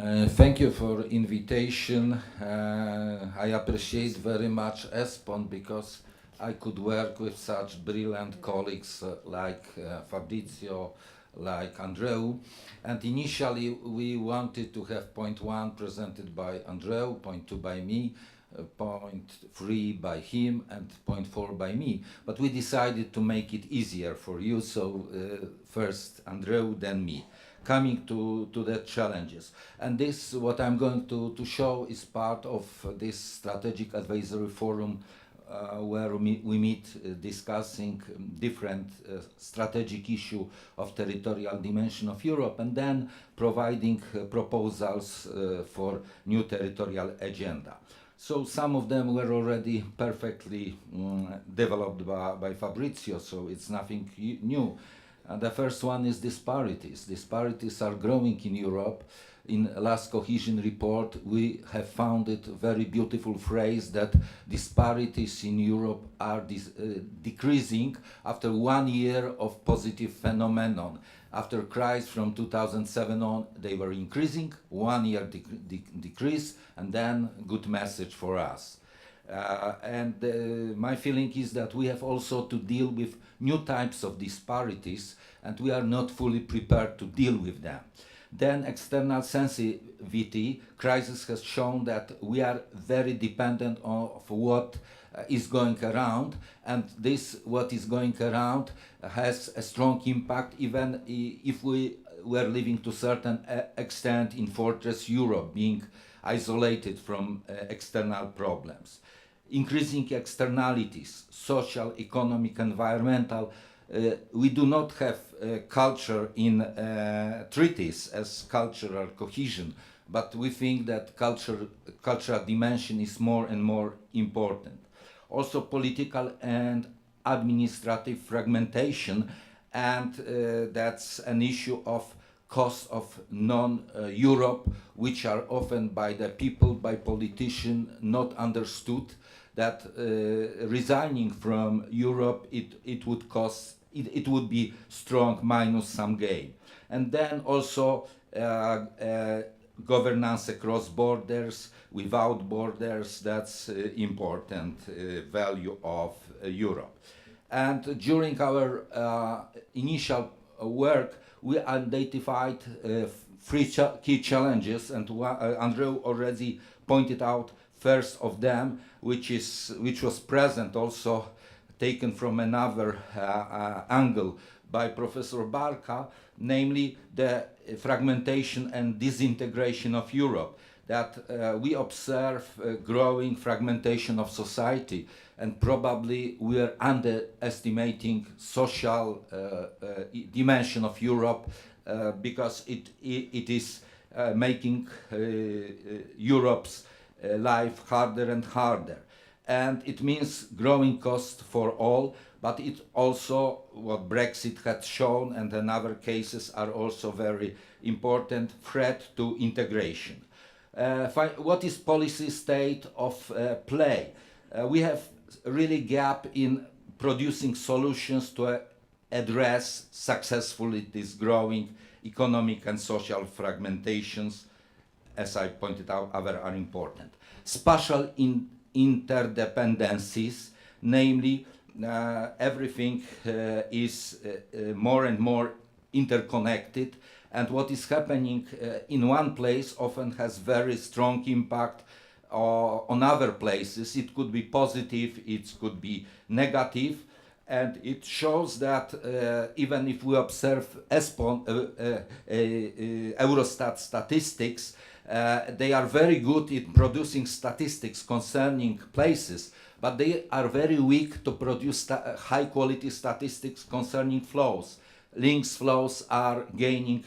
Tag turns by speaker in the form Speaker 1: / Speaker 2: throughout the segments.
Speaker 1: Thank you for invitation. I appreciate very much ESPON because I could work with such brilliant colleagues like Fabrizio, like Andreu. And initially we wanted to have point 1 presented by Andreu, point 2 by me, point 3 by him, and point 4 by me. But we decided to make it easier for you, so first Andreu, then me. Coming to the challenges. And this, what I'm going to show, is part of this strategic advisory forum where we meet discussing different strategic issue of territorial dimension of Europe, and then providing proposals for new territorial agenda. So some of them were already perfectly developed by Fabrizio, so it's nothing new. The first one is disparities. Disparities are growing in Europe. In last cohesion report, we have found it a very beautiful phrase that disparities in Europe are decreasing after 1 year of positive phenomenon. After crisis from 2007 on, they were increasing, 1 year decrease, and then good message for us. My feeling is that we have also to deal with new types of disparities, and we are not fully prepared to deal with them. Then external sensitivity crisis has shown that we are very dependent on what is going around, and this what is going around has a strong impact even if we were living to a certain extent in Fortress Europe, being isolated from external problems. Increasing externalities, social, economic, environmental. We do not have culture in treaties as cultural cohesion, but we think that cultural dimension is more and more important. Also political and administrative fragmentation, and that's an issue of cost of non-Europe, which are often by the people, by politicians, not understood, that resigning from Europe, it would be strong minus some gain. And then also governance across borders, without borders, that's important value of Europe. And during our initial work, we identified 3 key challenges, and Andreu already pointed out first of them, which was present, also taken from another angle by Professor Barka, namely the fragmentation and disintegration of Europe. That we observe growing fragmentation of society, and probably we are underestimating social dimension of Europe because it is making Europe's life harder and harder. And it means growing cost for all, but it also, what Brexit had shown and in other cases are also very important, threat to integration. What is policy state of play? We have really gap in producing solutions to address successfully this growing economic and social fragmentations. As I pointed out, other are important. Spatial interdependencies, namely everything is more and more interconnected, and what is happening in one place often has very strong impact on other places. It could be positive, it could be negative, and it shows that even if we observe ESPON, Eurostat statistics, they are very good in producing statistics concerning places, but they are very weak to produce high quality statistics concerning flows. Links flows are gaining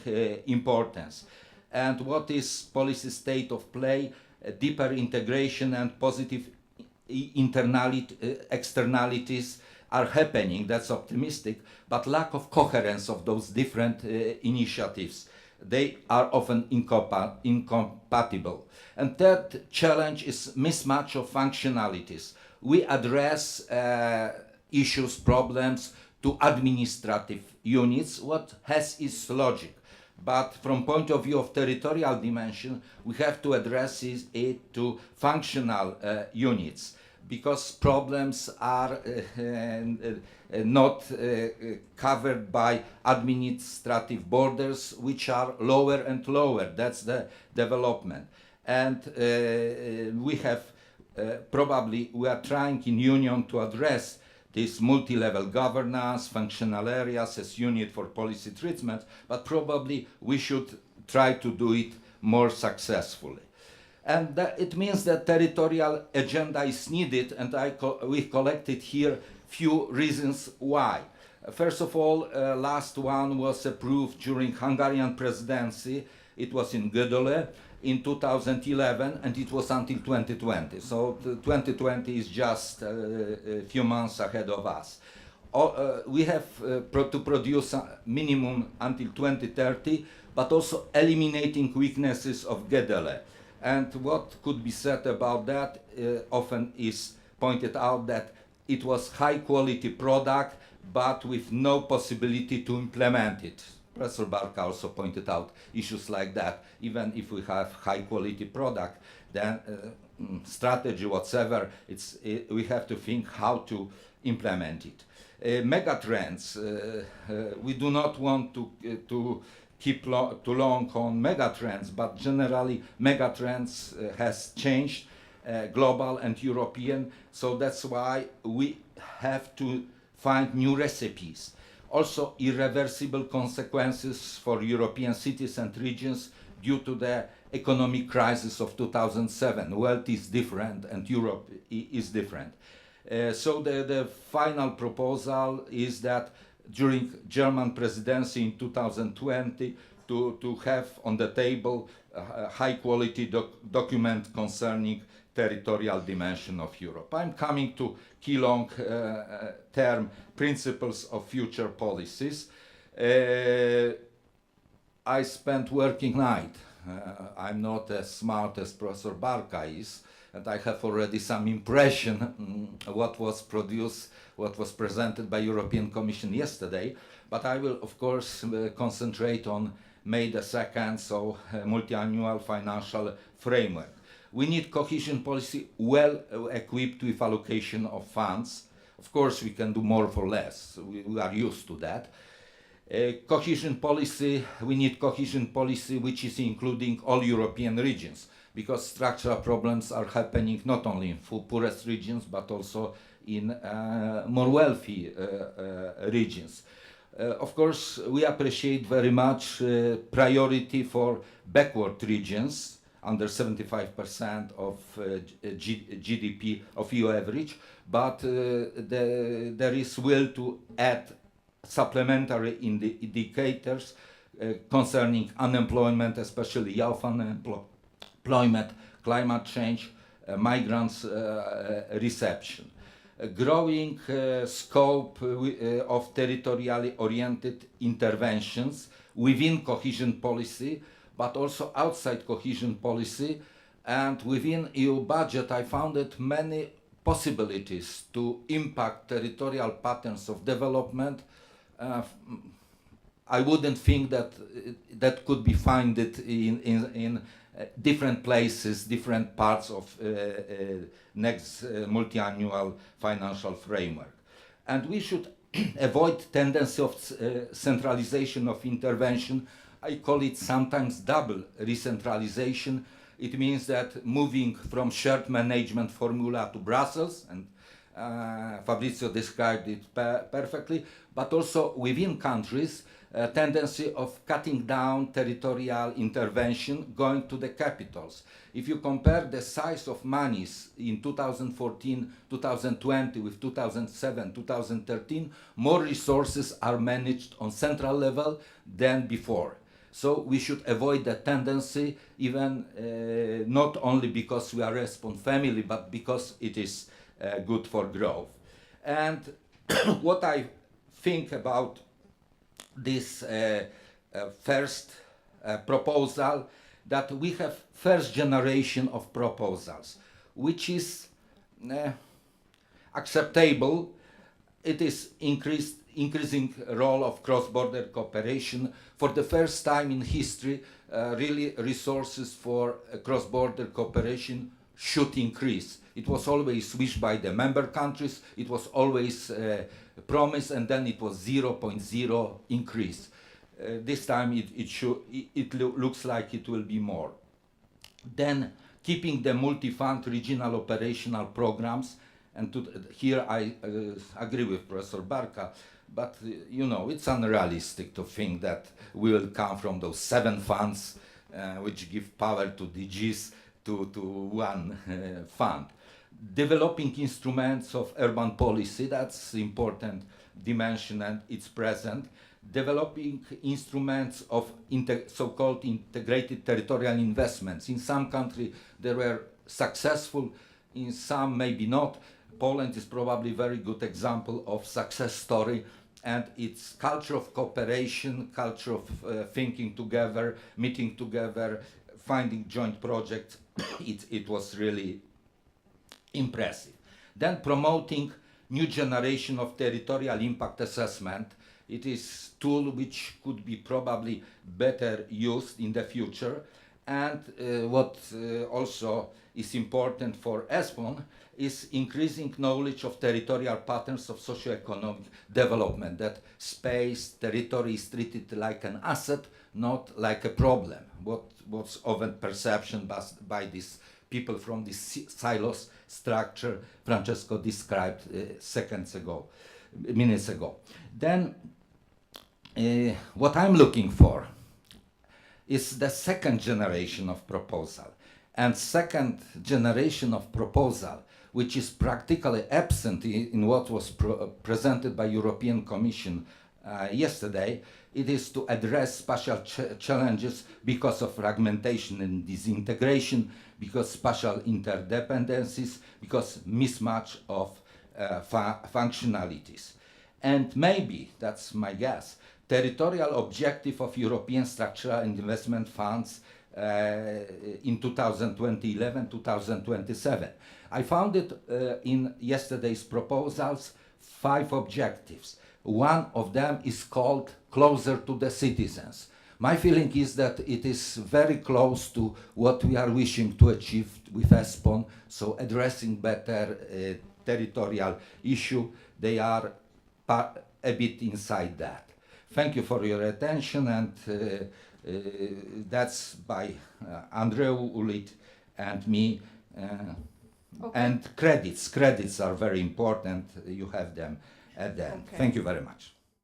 Speaker 1: importance. And what is policy state of play? Deeper integration and positive externalities are happening, that's optimistic, but lack of coherence of those different initiatives. They are often incompatible. And third challenge is mismatch of functionalities. We address issues, problems to administrative units, what has its logic. But from point of view of territorial dimension, we have to address it to functional units, because problems are not covered by administrative borders, which are lower and lower. That's the development. And we have probably, we are trying in Union to address this multi-level governance, functional areas as unit for policy treatment, but probably we should try to do it more successfully. And it means that territorial agenda is needed, and we collected here few reasons why. First of all, last one was approved during Hungarian presidency. It was in Gödöllő in 2011, and it was until 2020. So 2020 is just a few months ahead of us. We have to produce a minimum until 2030, but also eliminating weaknesses of Gödöllő. And what could be said about that often is pointed out that it was high quality product, but with no possibility to implement it. Professor Barka also pointed out issues like that. Even if we have high quality product, then strategy, whatever, we have to think how to implement it. Megatrends, we do not want to keep too long on megatrends, but generally megatrends has changed, global and European, so that's why we have to find new recipes. Also irreversible consequences for European cities and regions due to the economic crisis of 2007. Wealth is different and Europe is different. So the final proposal is that during German presidency in 2020 to have on the table a high quality document concerning territorial dimension of Europe. I'm coming to key long term principles of future policies. I spent working night. I'm not as smart as Professor Barka is, and I have already some impression what was produced, what was presented by European Commission yesterday, but I will of course concentrate on May the 2nd, so multi-annual financial framework. We need cohesion policy well equipped with allocation of funds. Of course we can do more for less, we are used to that. Cohesion policy, we need cohesion policy which is including all European regions, because structural problems are happening not only in poorest regions but also in more wealthy regions. Of course, we appreciate very much priority for backward regions, under 75% of GDP of EU average, but there is will to add supplementary indicators concerning unemployment, especially youth unemployment, climate change, migrants reception. A growing scope of territorially oriented interventions within cohesion policy, but also outside cohesion policy, and within EU budget I found it many possibilities to impact territorial patterns of development. I wouldn't think that that could be found in different places, different parts of next multi-annual financial framework. And we should avoid tendency of centralization of intervention. I call it sometimes double recentralization. It means that moving from shared management formula to Brussels, and Fabrizio described it perfectly, but also within countries, a tendency of cutting down territorial intervention going to the capitals. If you compare the size of monies in 2014, 2020 with 2007, 2013, more resources are managed on central level than before. So we should avoid that tendency, even not only because we are a ESPON family, but because it is good for growth. And what I think about this first proposal, that we have first generation of proposals, which is acceptable. It is increased increasing role of cross-border cooperation. For the first time in history, really resources for cross-border cooperation should increase. It was always wished by the member countries, it was always promised, and then it was 0.0 increase. This time it looks like it will be more. Then keeping the multi-fund regional operational programs, and here I agree with Professor Barka, but you know, it's unrealistic to think that we will come from those 7 funds which give power to DGs to one fund. Developing instruments of urban policy, that's important dimension and it's present. Developing instruments of so-called integrated territorial investments. In some countries they were successful, in some maybe not. Poland is probably a very good example of success story, and its culture of cooperation, culture of thinking together, meeting together, finding joint projects, it was really impressive. Then promoting new generation of territorial impact assessment. It is a tool which could be probably better used in the future. And what also is important for ESPON is increasing knowledge of territorial patterns of socioeconomic development, that space, territory is treated like an asset, not like a problem. What's often perception by these people from this silos structure Francesco described minutes ago. Then what I'm looking for is the second generation of proposal. And second generation of proposal, which is practically absent in what was presented by European Commission yesterday, it is to address spatial challenges because of fragmentation and disintegration, because spatial interdependencies, because mismatch of functionalities. And maybe, that's my guess, territorial objective of European structural and investment funds in 2011-2027. I found it in yesterday's proposals 5 objectives. One of them is called closer to the citizens. My feeling is that it is very close to what we are wishing to achieve with ESPON, so addressing better territorial issue. They are a bit inside that. Thank you for your attention, and that's by Andreu, Ulit, and me.
Speaker 2: Okay.
Speaker 1: And credits are very important. You have them at the end.
Speaker 2: Okay.
Speaker 1: Thank you very much.